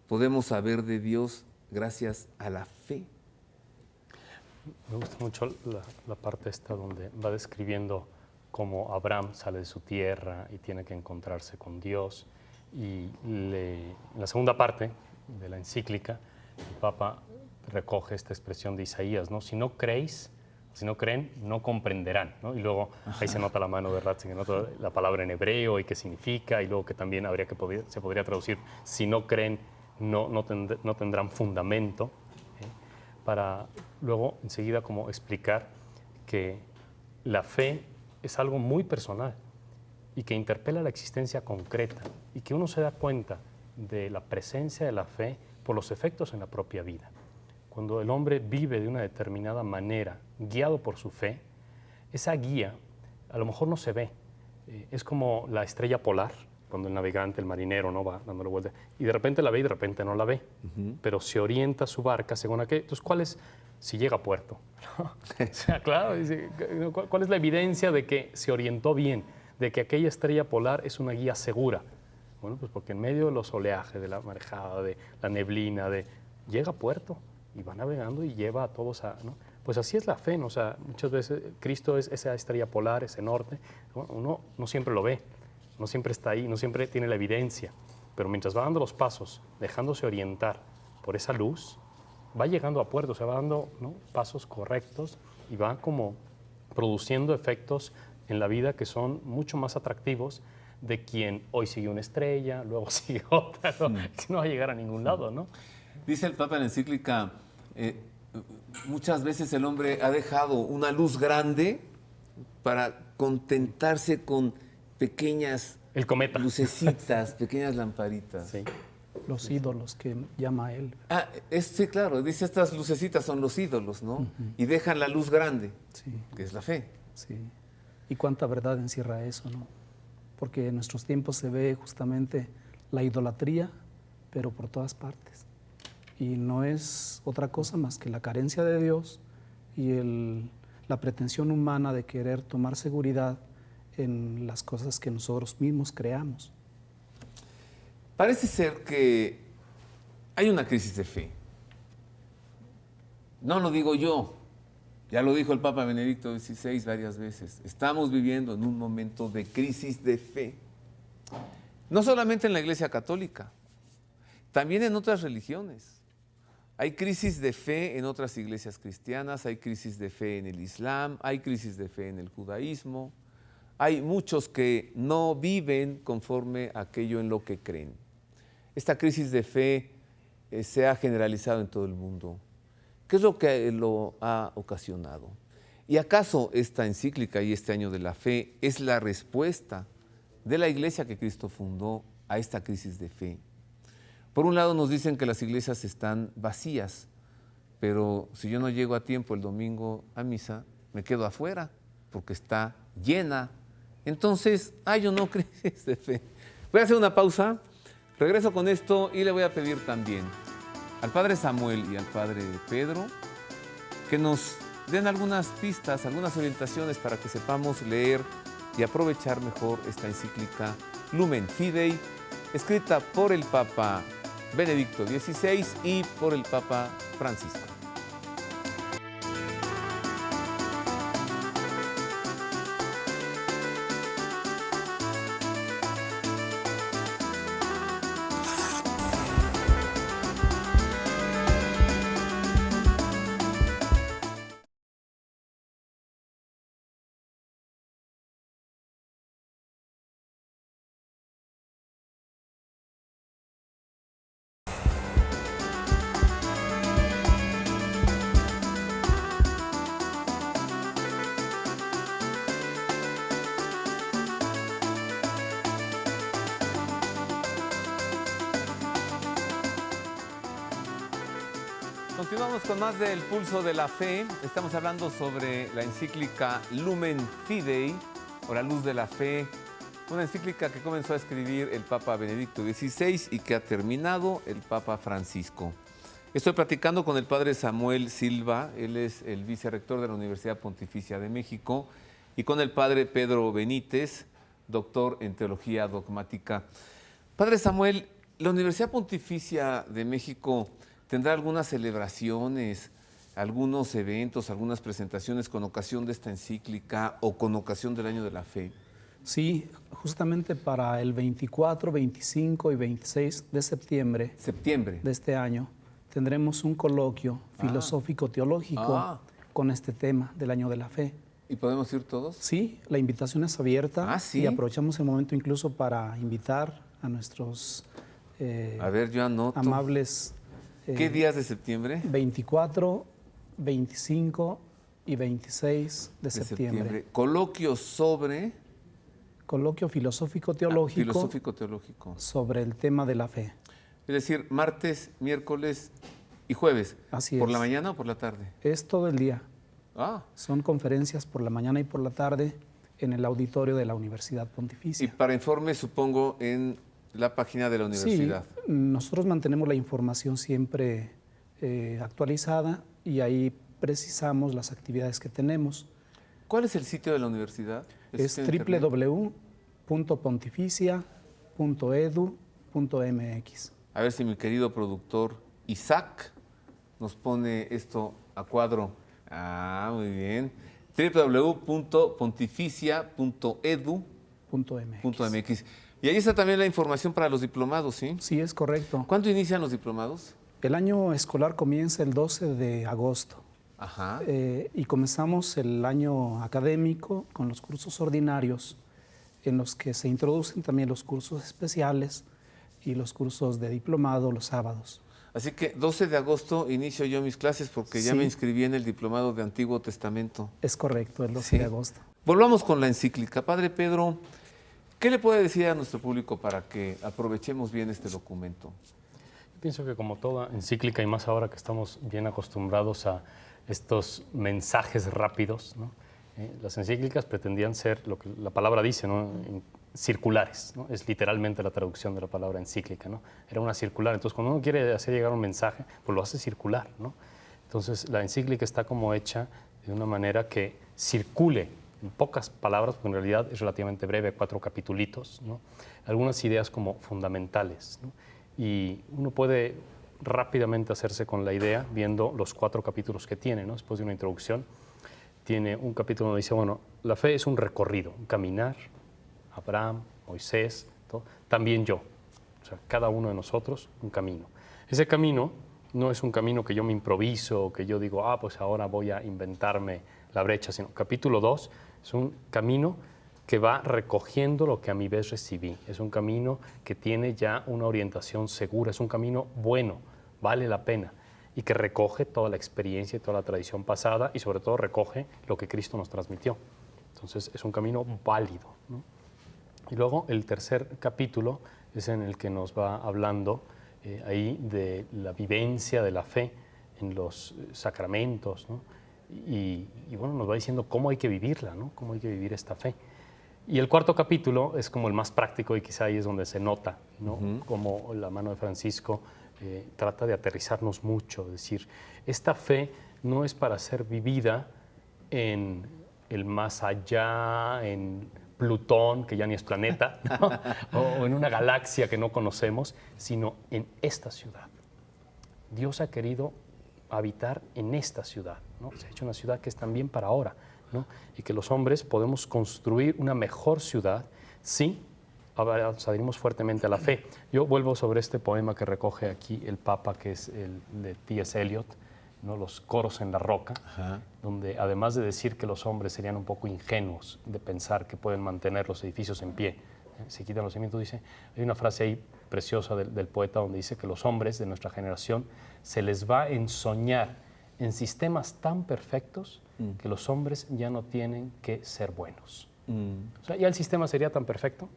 Podemos saber de Dios gracias a la fe. Me gusta mucho la parte esta donde va describiendo cómo Abraham sale de su tierra y tiene que encontrarse con Dios. Y en la segunda parte de la encíclica, el Papa recoge esta expresión de Isaías, ¿no? Si no creéis, si no creen, no comprenderán, ¿no? Y luego ahí se nota la mano de Ratzinger, nota la palabra en hebreo y qué significa, y luego que también se podría traducir, si no creen, no tendrán fundamento, para luego enseguida como explicar que la fe es algo muy personal y que interpela la existencia concreta y que uno se da cuenta de la presencia de la fe por los efectos en la propia vida. Cuando el hombre vive de una determinada manera, guiado por su fe, esa guía a lo mejor no se ve. Es como la estrella polar, cuando el navegante, el marinero, ¿no? Va dándole vuelta y de repente la ve y de repente no la ve, pero se orienta su barca según aquello. Entonces, ¿cuál es? Si llega a puerto. O sea, claro, ¿cuál es la evidencia de que se orientó bien, de que aquella estrella polar es una guía segura? Bueno, pues porque en medio de los oleajes, de la marejada, de la neblina, llega a puerto y va navegando y lleva a todos a... ¿no? Pues así es la fe, ¿no? O sea, muchas veces Cristo es esa estrella polar, ese norte. Uno no siempre lo ve, no siempre está ahí, no siempre tiene la evidencia, pero mientras va dando los pasos, dejándose orientar por esa luz, va llegando a puerto, se va dando, ¿no? pasos correctos y va como produciendo efectos en la vida que son mucho más atractivos de quien hoy sigue una estrella, luego sigue otra, no va a llegar a ningún lado, ¿no? Dice el Papa en la encíclica, muchas veces el hombre ha dejado una luz grande para contentarse con pequeñas el cometa. Lucecitas, pequeñas lamparitas. Sí. Los ídolos que llama él. Sí, claro, dice estas lucecitas son los ídolos, ¿no? Y dejan la luz grande, Sí, que es la fe. sí. Y cuánta verdad encierra eso, ¿no? Porque en nuestros tiempos se ve justamente la idolatría, pero por todas partes. Y no es otra cosa más que la carencia de Dios y la pretensión humana de querer tomar seguridad en las cosas que nosotros mismos creamos. Parece ser que hay una crisis de fe. No lo digo yo, ya lo dijo el Papa Benedicto XVI varias veces. Estamos viviendo en un momento de crisis de fe. No solamente en la Iglesia Católica, también en otras religiones. Hay crisis de fe en otras iglesias cristianas, hay crisis de fe en el Islam, hay crisis de fe en el judaísmo. Hay muchos que no viven conforme a aquello en lo que creen. Esta crisis de fe se ha generalizado en todo el mundo. ¿Qué es lo que lo ha ocasionado? ¿Y acaso esta encíclica y este año de la fe es la respuesta de la iglesia que Cristo fundó a esta crisis de fe? Por un lado nos dicen que las iglesias están vacías, pero si yo no llego a tiempo el domingo a misa, me quedo afuera porque está llena. Entonces, hay o no crisis de fe. Voy a hacer una pausa, regreso con esto y le voy a pedir también al Padre Samuel y al Padre Pedro que nos den algunas pistas, algunas orientaciones para que sepamos leer y aprovechar mejor esta encíclica Lumen Fidei, escrita por el Papa Benedicto XVI y por el Papa Francisco. Continuamos con más del Pulso de la Fe. Estamos hablando sobre la encíclica Lumen Fidei, o la luz de la fe, una encíclica que comenzó a escribir el Papa Benedicto XVI y que ha terminado el Papa Francisco. Estoy platicando con el Padre Samuel Silva, él es el vicerrector de la Universidad Pontificia de México, y con el Padre Pedro Benítez, doctor en Teología Dogmática. Padre Samuel, la Universidad Pontificia de México tendrá algunas celebraciones algunos eventos, algunas presentaciones con ocasión de esta encíclica o con ocasión del Año de la Fe. Sí, justamente para el 24, 25 y 26 de septiembre de este año tendremos un coloquio filosófico-teológico con este tema del Año de la Fe. ¿Y podemos ir todos? Sí, la invitación es abierta y aprovechamos el momento incluso para invitar a nuestros a ver, yo anoto. Amables. ¿Qué días de septiembre? 24, 25 y 26 de septiembre. Coloquio sobre... Coloquio filosófico-teológico. Filosófico-teológico. Sobre el tema de la fe. Es decir, martes, miércoles y jueves. Así es. ¿Por la mañana o por la tarde? Es todo el día. Son conferencias por la mañana y por la tarde en el auditorio de la Universidad Pontificia. Y para informes, supongo, en la página de la universidad. Sí, nosotros mantenemos la información siempre actualizada y ahí precisamos las actividades que tenemos. ¿Cuál es el sitio de la universidad? Es www.pontificia.edu.mx. A ver si mi querido productor Isaac nos pone esto a cuadro. Muy bien. www.pontificia.edu.mx. Y ahí está también la información para los diplomados, ¿sí? Sí, es correcto. ¿Cuándo inician los diplomados? El año escolar comienza el 12 de agosto. Ajá. Y comenzamos el año académico con los cursos ordinarios, en los que se introducen también los cursos especiales y los cursos de diplomado los sábados. Así que 12 de agosto inicio yo mis clases porque ya me inscribí en el diplomado de Antiguo Testamento. Es correcto, el 12 de agosto. Volvamos con la encíclica. Padre Pedro, ¿qué le puede decir a nuestro público para que aprovechemos bien este documento? Yo pienso que como toda encíclica, y más ahora que estamos bien acostumbrados a estos mensajes rápidos, ¿no? Las encíclicas pretendían ser, lo que la palabra dice, ¿no? Circulares, ¿no? Es literalmente la traducción de la palabra encíclica, ¿no? Era una circular. Entonces, cuando uno quiere hacer llegar un mensaje, pues lo hace circular, ¿no? Entonces, la encíclica está como hecha de una manera que circule en pocas palabras, porque en realidad es relativamente breve, 4 capitulitos, ¿no? Algunas ideas como fundamentales, ¿no? Y uno puede rápidamente hacerse con la idea viendo los 4 capítulos que tiene, ¿no? Después de una introducción, tiene un capítulo donde dice, bueno, la fe es un recorrido, un caminar, Abraham, Moisés, todo, también yo, o sea, cada uno de nosotros un camino. Ese camino no es un camino que yo me improviso, que yo digo, pues ahora voy a inventarme la brecha, sino capítulo 2 es un camino que va recogiendo lo que a mi vez recibí, es un camino que tiene ya una orientación segura, es un camino bueno, vale la pena, y que recoge toda la experiencia y toda la tradición pasada y sobre todo recoge lo que Cristo nos transmitió. Entonces es un camino válido, ¿no? Y luego el tercer capítulo es en el que nos va hablando ahí de la vivencia de la fe en los sacramentos, ¿no? Y bueno, nos va diciendo cómo hay que vivirla, ¿no? Cómo hay que vivir esta fe. Y el cuarto capítulo es como el más práctico y quizá ahí es donde se nota, ¿no? Como la mano de Francisco trata de aterrizarnos mucho, es decir, esta fe no es para ser vivida en el más allá, en Plutón, que ya ni es planeta, ¿no? o en una galaxia que no conocemos, sino en esta ciudad. Dios ha querido habitar en esta ciudad, ¿no? Se ha hecho una ciudad que es también para ahora, ¿no? Y que los hombres podemos construir una mejor ciudad si adherimos fuertemente a la fe. Yo vuelvo sobre este poema que recoge aquí el Papa, que es el de T.S. Eliot, ¿no? Los coros en la roca, donde además de decir que los hombres serían un poco ingenuos de pensar que pueden mantener los edificios en pie, se quitan los cimientos, dice, hay una frase ahí preciosa del poeta donde dice que los hombres de nuestra generación se les va a ensoñar en sistemas tan perfectos que los hombres ya no tienen que ser buenos. O sea, ya el sistema sería tan perfecto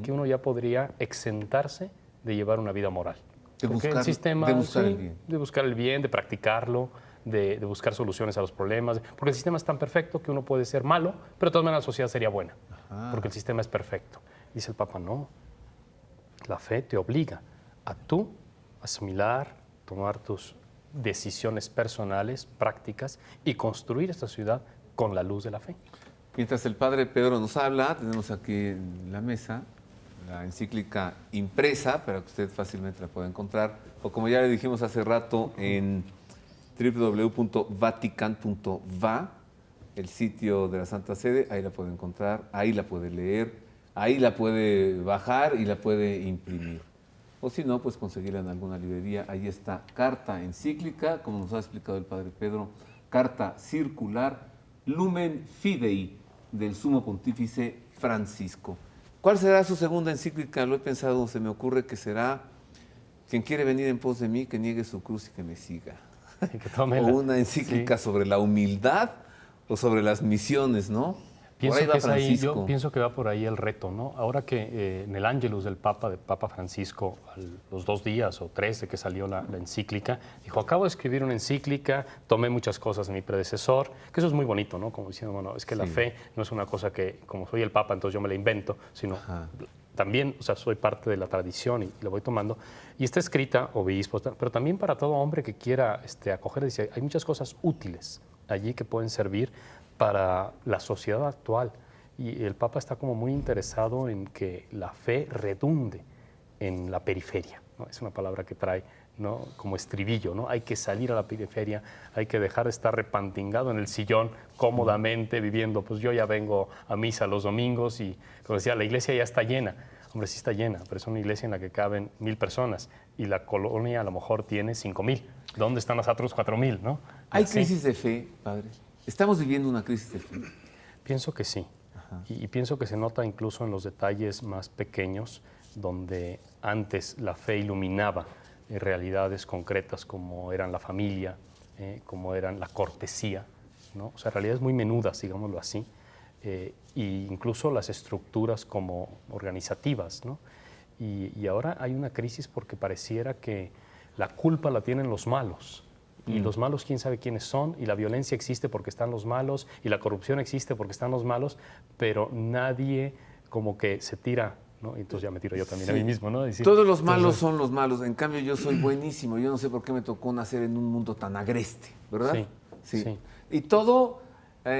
que uno ya podría exentarse de llevar una vida moral. De buscar el bien. De buscar el bien, de practicarlo, de buscar soluciones a los problemas. Porque el sistema es tan perfecto que uno puede ser malo, pero de todas maneras la sociedad sería buena. Porque el sistema es perfecto. Dice el Papa, no. La fe te obliga a tú asimilar, tomar tus decisiones personales, prácticas y construir esta ciudad con la luz de la fe. Mientras el Padre Pedro nos habla, tenemos aquí en la mesa la encíclica impresa, para que usted fácilmente la pueda encontrar, o como ya le dijimos hace rato, en www.vatican.va, el sitio de la Santa Sede, ahí la puede encontrar, ahí la puede leer, ahí la puede bajar y la puede imprimir. O si no, pues conseguirla en alguna librería. Ahí está, carta encíclica, como nos ha explicado el Padre Pedro, carta circular, Lumen Fidei, del Sumo Pontífice Francisco. ¿Cuál será su segunda encíclica? Lo he pensado, se me ocurre que será: quien quiere venir en pos de mí, que niegue su cruz y que me siga. O una encíclica sobre la humildad o sobre las misiones, ¿no? Yo pienso que va por ahí el reto, ¿no? Ahora que en el Ángelus del Papa Francisco, los 2 días o 3 de que salió la encíclica, dijo: acabo de escribir una encíclica, tomé muchas cosas de mi predecesor, que eso es muy bonito, ¿no? Como diciendo, bueno, es que la fe no es una cosa que, como soy el Papa, entonces yo me la invento, sino también, o sea, soy parte de la tradición y lo voy tomando. Y está escrita, obispos, pero también para todo hombre que quiera acoger, dice, hay muchas cosas útiles allí que pueden servir para la sociedad actual, y el Papa está como muy interesado en que la fe redunde en la periferia, ¿no? Es una palabra que trae, ¿no?, como estribillo, ¿no? Hay que salir a la periferia, hay que dejar de estar repantingado en el sillón cómodamente viviendo, pues yo ya vengo a misa los domingos y, como decía, la iglesia ya está llena. Hombre, sí está llena, pero es una iglesia en la que caben 1,000 personas y la colonia a lo mejor tiene 5,000. ¿Dónde están los otros 4,000, no? ¿Hay crisis de fe, padre? ¿Estamos viviendo una crisis de fe? Pienso que sí. Y pienso que se nota incluso en los detalles más pequeños, donde antes la fe iluminaba realidades concretas como eran la familia, como eran la cortesía, ¿no? O sea, realidades muy menudas, digámoslo así, e incluso las estructuras como organizativas, ¿no? Y ahora hay una crisis porque pareciera que la culpa la tienen los malos. Y los malos, quién sabe quiénes son, y la violencia existe porque están los malos, y la corrupción existe porque están los malos, pero nadie como que se tira, ¿no? Y entonces ya me tiro yo también a mí mismo, ¿no? Decir, todos los malos son los malos, en cambio yo soy buenísimo, yo no sé por qué me tocó nacer en un mundo tan agreste, ¿verdad? Sí. Y todo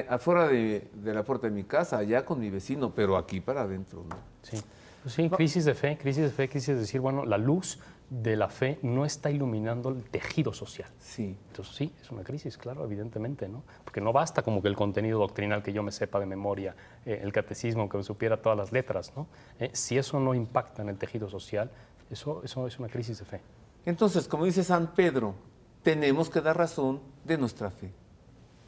afuera de la puerta de mi casa, allá con mi vecino, pero aquí para adentro, ¿no? Sí, pues sí, crisis de fe, crisis de decir, bueno, la luz de la fe no está iluminando el tejido social. Sí. Entonces sí, es una crisis, claro, evidentemente, ¿no? Porque no basta como que el contenido doctrinal que yo me sepa de memoria, el catecismo, que me supiera todas las letras, ¿no? Si eso no impacta en el tejido social, eso es una crisis de fe. Entonces, como dice San Pedro, tenemos que dar razón de nuestra fe.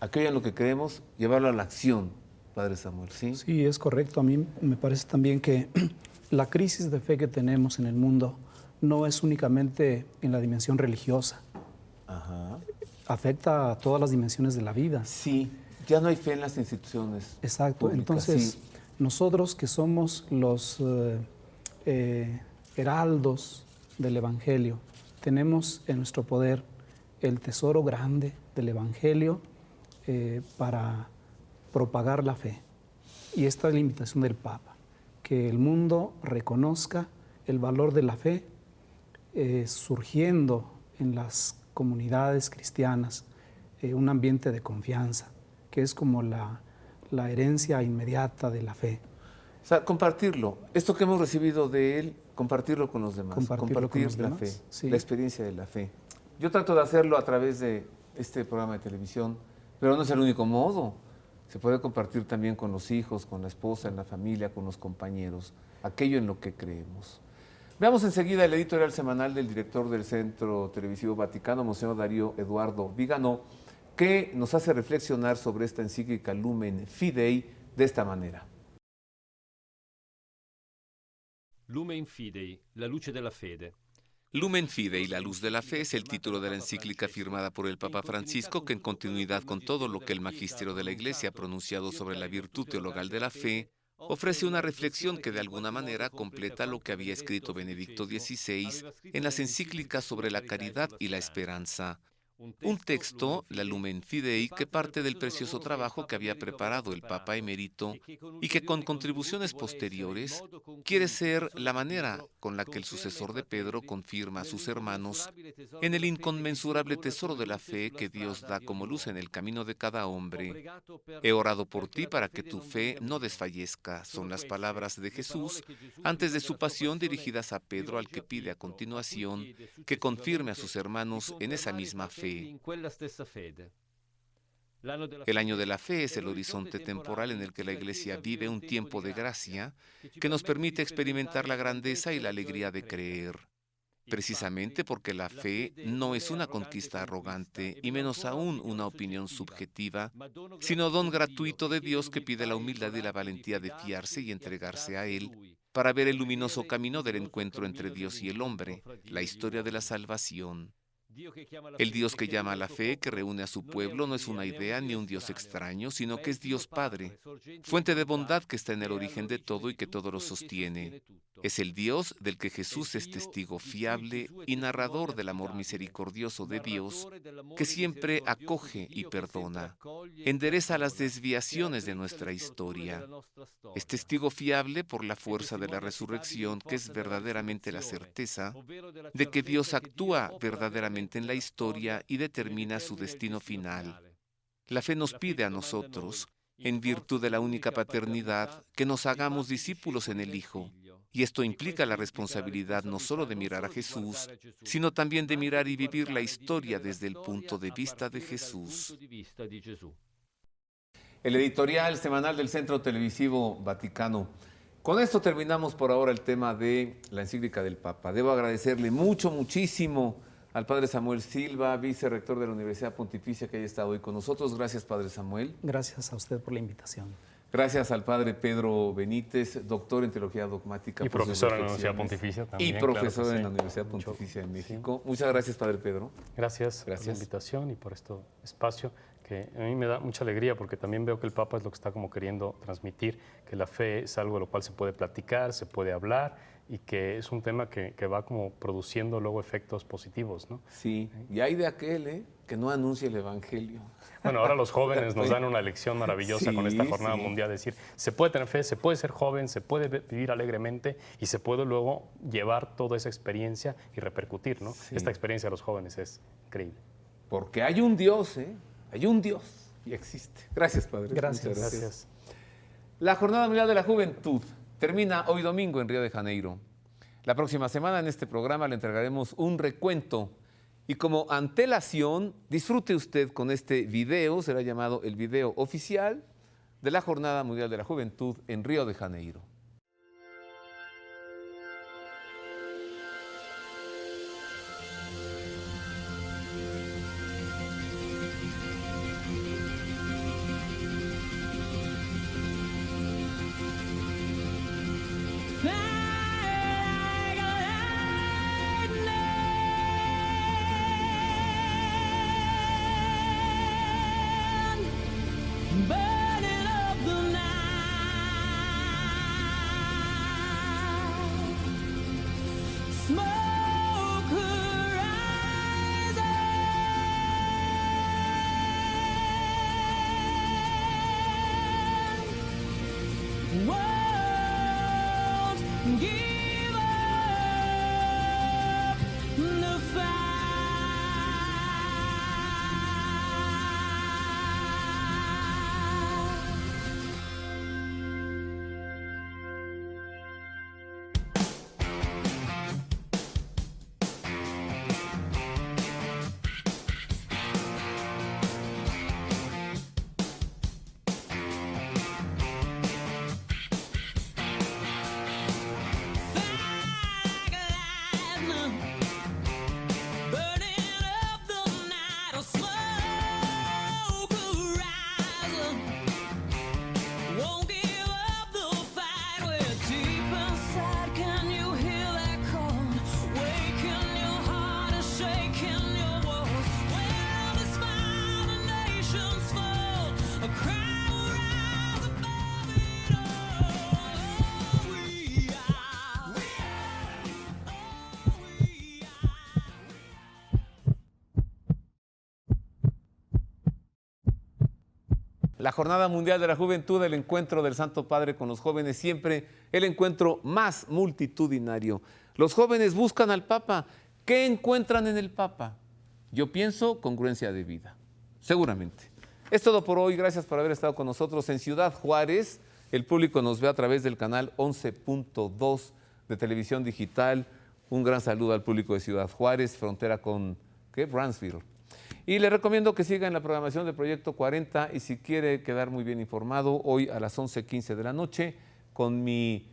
Aquello en lo que creemos, llevarlo a la acción, Padre Samuel, ¿sí? Sí, es correcto. A mí me parece también que la crisis de fe que tenemos en el mundo no es únicamente en la dimensión religiosa. Afecta a todas las dimensiones de la vida. Sí, ya no hay fe en las instituciones. Exacto. Públicas. Entonces, nosotros que somos los heraldos del Evangelio, tenemos en nuestro poder el tesoro grande del Evangelio para propagar la fe. Y esta es la invitación del Papa, que el mundo reconozca el valor de la fe, surgiendo en las comunidades cristianas un ambiente de confianza, que es como la herencia inmediata de la fe. O sea, compartirlo, esto que hemos recibido de él, compartirlo con los demás, compartir la fe, la experiencia de la fe. Yo trato de hacerlo a través de este programa de televisión, pero no es el único modo. Se puede compartir también con los hijos, con la esposa, en la familia, con los compañeros, aquello en lo que creemos. Veamos enseguida el editorial semanal del director del Centro Televisivo Vaticano, Monseñor Darío Eduardo Vigano, que nos hace reflexionar sobre esta encíclica Lumen Fidei de esta manera. Lumen Fidei, la luce della fede. Lumen Fidei, la luz de la fe, es el título de la encíclica firmada por el Papa Francisco, que en continuidad con todo lo que el magisterio de la Iglesia ha pronunciado sobre la virtud teologal de la fe, ofrece una reflexión que de alguna manera completa lo que había escrito Benedicto XVI en las encíclicas sobre la caridad y la esperanza. Un texto, la Lumen Fidei, que parte del precioso trabajo que había preparado el Papa Emérito y que con contribuciones posteriores quiere ser la manera con la que el sucesor de Pedro confirma a sus hermanos en el inconmensurable tesoro de la fe que Dios da como luz en el camino de cada hombre. He orado por ti para que tu fe no desfallezca, son las palabras de Jesús antes de su pasión dirigidas a Pedro, al que pide a continuación que confirme a sus hermanos en esa misma fe. fe. El año de la fe es el horizonte temporal en el que la Iglesia vive un tiempo de gracia que nos permite experimentar la grandeza y la alegría de creer. Precisamente porque la fe no es una conquista arrogante y menos aún una opinión subjetiva, sino don gratuito de Dios que pide la humildad y la valentía de fiarse y entregarse a Él para ver el luminoso camino del encuentro entre Dios y el hombre, la historia de la salvación. El Dios que llama a la fe, que reúne a su pueblo, no es una idea ni un Dios extraño, sino que es Dios Padre, fuente de bondad que está en el origen de todo y que todo lo sostiene. Es el Dios del que Jesús es testigo fiable y narrador del amor misericordioso de Dios, que siempre acoge y perdona, endereza las desviaciones de nuestra historia. Es testigo fiable por la fuerza de la resurrección, que es verdaderamente la certeza de que Dios actúa verdaderamente en la historia y determina su destino final. La fe nos pide a nosotros, en virtud de la única paternidad, que nos hagamos discípulos en el Hijo. Y esto implica la responsabilidad no solo de mirar a Jesús, sino también de mirar y vivir la historia desde el punto de vista de Jesús. El editorial semanal del Centro Televisivo Vaticano. Con esto terminamos por ahora el tema de la encíclica del Papa. Debo agradecerle muchísimo al Padre Samuel Silva, vicerrector de la Universidad Pontificia, que haya estado hoy con nosotros. Gracias, Padre Samuel. Gracias a usted por la invitación. Gracias al Padre Pedro Benítez, doctor en Teología Dogmática. Y profesor en la Universidad Pontificia también. Y profesor en la Universidad Pontificia de México. Muchas gracias, Padre Pedro. Gracias por la invitación y por este espacio, que a mí me da mucha alegría porque también veo que el Papa es lo que está como queriendo transmitir, que la fe es algo de lo cual se puede platicar, se puede hablar y que es un tema que va como produciendo luego efectos positivos, ¿no? Sí, y hay de aquel, que no anuncia el Evangelio. Bueno, ahora los jóvenes nos dan una lección maravillosa con esta jornada mundial, de decir, se puede tener fe, se puede ser joven, se puede vivir alegremente y se puede luego llevar toda esa experiencia y repercutir, ¿no? Sí. Esta experiencia de los jóvenes es increíble. Porque hay un Dios, hay un Dios y existe. Gracias, Padre. Gracias. Muchas gracias. La Jornada Mundial de la Juventud termina hoy domingo en Río de Janeiro. La próxima semana en este programa le entregaremos un recuento y como antelación, disfrute usted con este video, será llamado el video oficial de la Jornada Mundial de la Juventud en Río de Janeiro. La Jornada Mundial de la Juventud, el encuentro del Santo Padre con los jóvenes, siempre el encuentro más multitudinario. Los jóvenes buscan al Papa. ¿Qué encuentran en el Papa? Yo pienso congruencia de vida, seguramente. Es todo por hoy. Gracias por haber estado con nosotros en Ciudad Juárez. El público nos ve a través del canal 11.2 de televisión digital. Un gran saludo al público de Ciudad Juárez, frontera con Brownsville. Y le recomiendo que siga en la programación del Proyecto 40 y si quiere quedar muy bien informado, hoy a las 11:15 de la noche con mi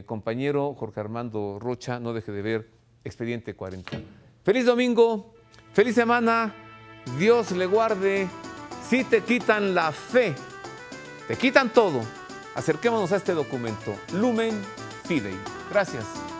compañero Jorge Armando Rocha, no deje de ver Expediente 40. Feliz domingo, feliz semana, Dios le guarde. Si te quitan la fe, te quitan todo. Acerquémonos a este documento, Lumen Fidei. Gracias.